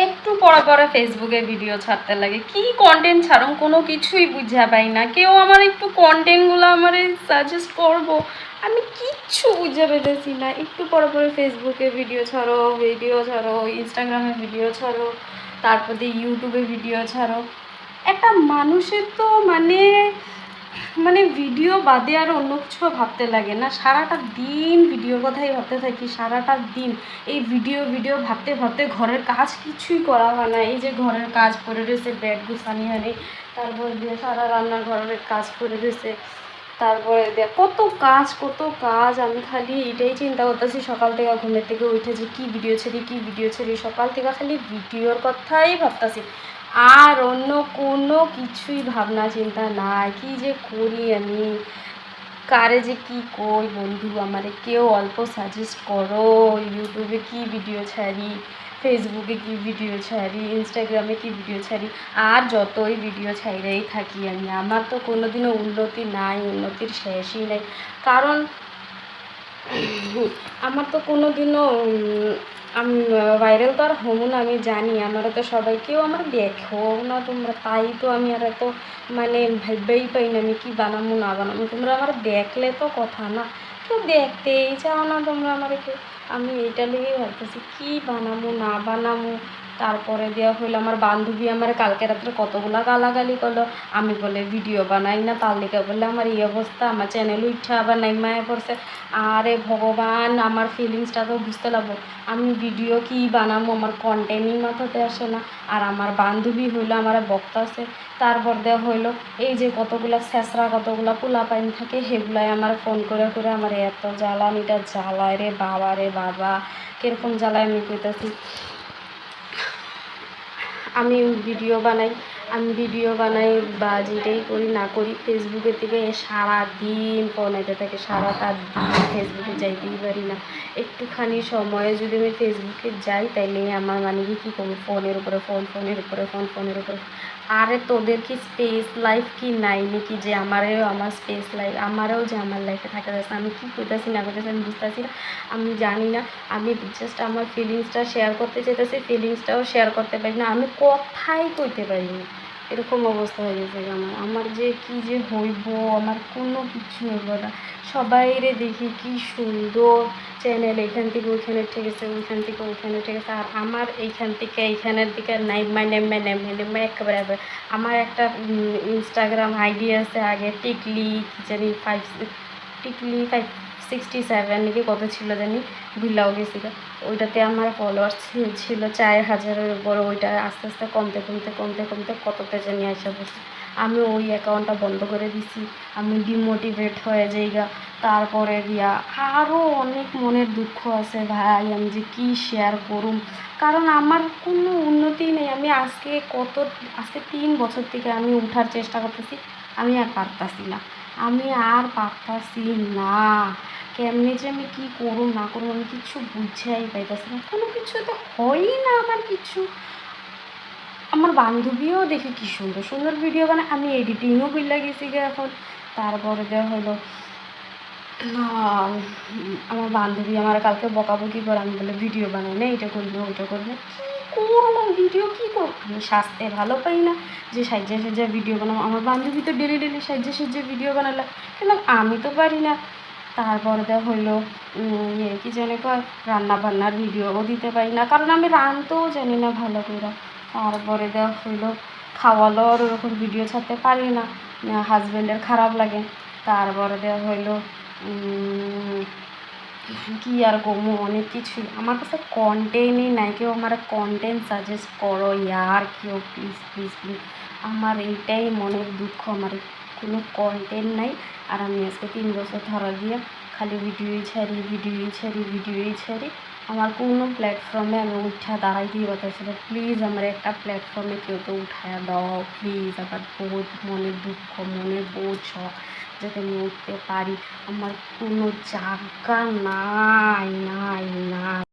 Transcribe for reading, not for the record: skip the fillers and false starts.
একটু পরে পরে ফেসবুকে ভিডিও ছাড়তে লাগে, কি কন্টেন্ট ছাড়ুন কোনো কিছুই বুঝা পাই না। কেউ আমার একটু কন্টেন্টগুলো আমার সাজেস্ট করবো, আমি কিচ্ছু বুঝে পেতেছি না। একটু পরে পরে ফেসবুকে ভিডিও ছাড়ো, ইনস্টাগ্রামে ভিডিও ছাড়ো, তারপর দিয়ে ইউটিউবে ভিডিও ছাড়ো। একটা মানুষের তো মানে মানে ভিডিও বাদে আর অন্য কিছু ভাবতে লাগে না, সারাটা দিন ভিডিওর কথাই ভাবতে থাকি, সারাটা দিন এই ভিডিও ভিডিও ভাবতে ভাবতে ঘরের কাজ কিছুই করা হয় না। এই যে ঘরের কাজ পড়ে রয়েছে, বেড গুছানি হানি, তারপরে দিয়ে সারা রান্নার ঘরের কাজ পড়ে রয়েছে, তারপরে দিয়ে কত কাজ। আমি খালি এটাই চিন্তা করতেছি সকাল থেকে, ঘুমের থেকে উঠে যে কী ভিডিও ছেড়ি, সকাল থেকে খালি ভিডিওর কথাই ভাবতেছি, আর অন্য কোনো কিছুই ভাবনা চিন্তা নাই। কি যে করি আমি, কারে যে কি কই, বন্ধু আমারে কেউ অল্প সাজেস্ট করো, ইউটিউবে কি ভিডিও ছাড়ি, ফেসবুকে কি ভিডিও ছাড়ি, ইনস্টাগ্রামে কি ভিডিও ছাড়ি। আর যতই ভিডিও ছাইড়াই থাকি আমি, আমার তো কোনো দিনও উন্নতি নাই, উন্নতির শেষই নাই। কারণ আমার তো কোনো দিনও আমি ভাইরাল তো আর হবো না, আমি জানি। আমারও তো সবাই, কেউ আমার দেখো না তোমরা, তাই তো আমি আর এত মানে ভাববেই পাই না আমি কি বানাবো না বানাবো। তোমরা আমার দেখলে তো কথা না, কেউ দেখতেই চাও না তোমরা আমারে কেউ। আমি এইটা লেগেই ভাবতেছি কী বানাবো না বানাবো। তারপরে দেওয়া হইলো আমার বান্ধবী আমার কালকে রাত্রে কতগুলা গালাগালি করলো, আমি বলে ভিডিও বানাই না, তার লেগে বলে আমার এই অবস্থা, আমার চ্যানেল উঠা আবার নাইমায় পড়ছে। আরে ভগবান, আমার ফিলিংসটা তো বুঝতে লাগবো। আমি ভিডিও কি বানাবো, আমার কন্টেন্টই মাথাতে আসে না। আর আমার বান্ধবী হইলো আমার বকতাছে। তারপর দেওয়া হইলো এই যে কতগুলা ছেঁচড়া, কতগুলা পোলা পাইন থাকে, সেগুলাই আমার ফোন করে করে আমার এত জ্বালানিটা জ্বালায় রে বাবা, কীরকম জ্বালায় আমি কইতাছি। আমি ভিডিও বানাই বা যেটাই করি না করি, ফেসবুকের থেকে সারাদিন ফোনেতে থাকে, সারাটা দিন ফেসবুকে যাইতেই পারি না। একটুখানি সময়ে যদি আমি ফেসবুকে যাই, তাইলে আমার মানে কি করবো, ফোনের উপরে ফোন। আরে তোদের কি স্পেস লাইফ কি নাই নাকি, যে আমার স্পেস লাইফ, আমারও যে আমার লাইফে থাকা যাচ্ছে। আমি কি করতেছি না করতেছি আমি বুঝতেছি না, আমি জানি না। আমি জাস্ট আমার ফিলিংসটা শেয়ার করতে চাইতেছি, ফিলিংসটাও শেয়ার করতে পারি না, আমি কথাই কইতে পারি না। এরকম অবস্থা হয়ে গেছে আমার যে কি যে হইব, আমার কোনো কিছু হইব না। সবাইরে দেখি কি সুন্দর চ্যানেল, এখান থেকে ওইখানে ঠেকেছে, ওইখান থেকে ওইখানে ঠেকেছে, আর আমার এইখান থেকে এইখানের দিকে নেমে একেবারে। আমার একটা ইনস্টাগ্রাম আইডি আছে আগে, টিকলি কি জানি 567 নাকি কত ছিল জানি, ভুলাও গেছি। ওইটাতে আমার ফলোয়ার্স ছিল 4000-এর উপর। ওইটা আস্তে আস্তে কমতে কতটা জানি আসা বসে। আমি ওই অ্যাকাউন্টটা বন্ধ করে দিছি, আমি ডিমোটিভেট হয়ে যাইগা। তারপরে দিয়া আরও অনেক মনের দুঃখ আছে ভাই, আমি যে কী শেয়ার করুম, কারণ আমার কোনো উন্নতি নেই। আমি আজকে 3 বছর থেকে আমি উঠার চেষ্টা করতেছি, আমি আর পারতাছি না, কেমনে যে আমি কী করুম না করুম আমি কিচ্ছু বুঝাই পাইতেছি না, কোনো কিছু তো হয়ই না আমার কিছু। আমার বান্ধবীও দেখি কী সুন্দর সুন্দর ভিডিও বানায়, আমি এডিটিংও ভুলে গেছি গে এখন। তারপরে দেওয়া হলো আমার বান্ধবী আমার কালকে বকাবকি করে, আমি বলে ভিডিও বানাই না, এটা করবো ওইটা করবো, কী করবো ভিডিও, কী করবো। আমি সাজতে ভালো পাই না যে সাজ্জা ভিডিও বানাবো, আমার বান্ধবী তো ডেলি সাজ্জা ভিডিও বানালো, কিন্তু আমি তো পারি না। তারপরে দেওয়া হইলো কি জানি কয়, রান্না বান্নার ভিডিওও দিতে পারি না, কারণ আমি রাঁধতেও জানি না ভালো করে। তারপরে দেওয়া হইলো খাওয়ালোর ওরকম ভিডিও ছাড়তে পারি না, হাজব্যান্ডের খারাপ লাগে। তারপরে দেওয়া হইলো কি আর করবো, অনেক কিছুই। আমার কাছে কন্টেন্টই নাই, কেউ আমার কন্টেন্ট সাজেস্ট করো ইয়ার, কেউ প্লিজ। আমার এইটাই মনের দুঃখ, আমার কোনো কন্টেন্ট নাই। আর আমি আজকে 3 বছর ধরা দিয়ে খালি ভিডিওই ছাড়ি। আমার কোনো প্ল্যাটফর্মে আমি উঠা দাঁড়াইতেই পারতেছি না। প্লিজ আমার একটা প্ল্যাটফর্মে কেউ তো উঠায় দাও প্লিজ। আমার বহুত মনের দুঃখ, মনের বহুত শখ, যাতে আমি উঠতে পারি। আমার কোনো জায়গা নাই।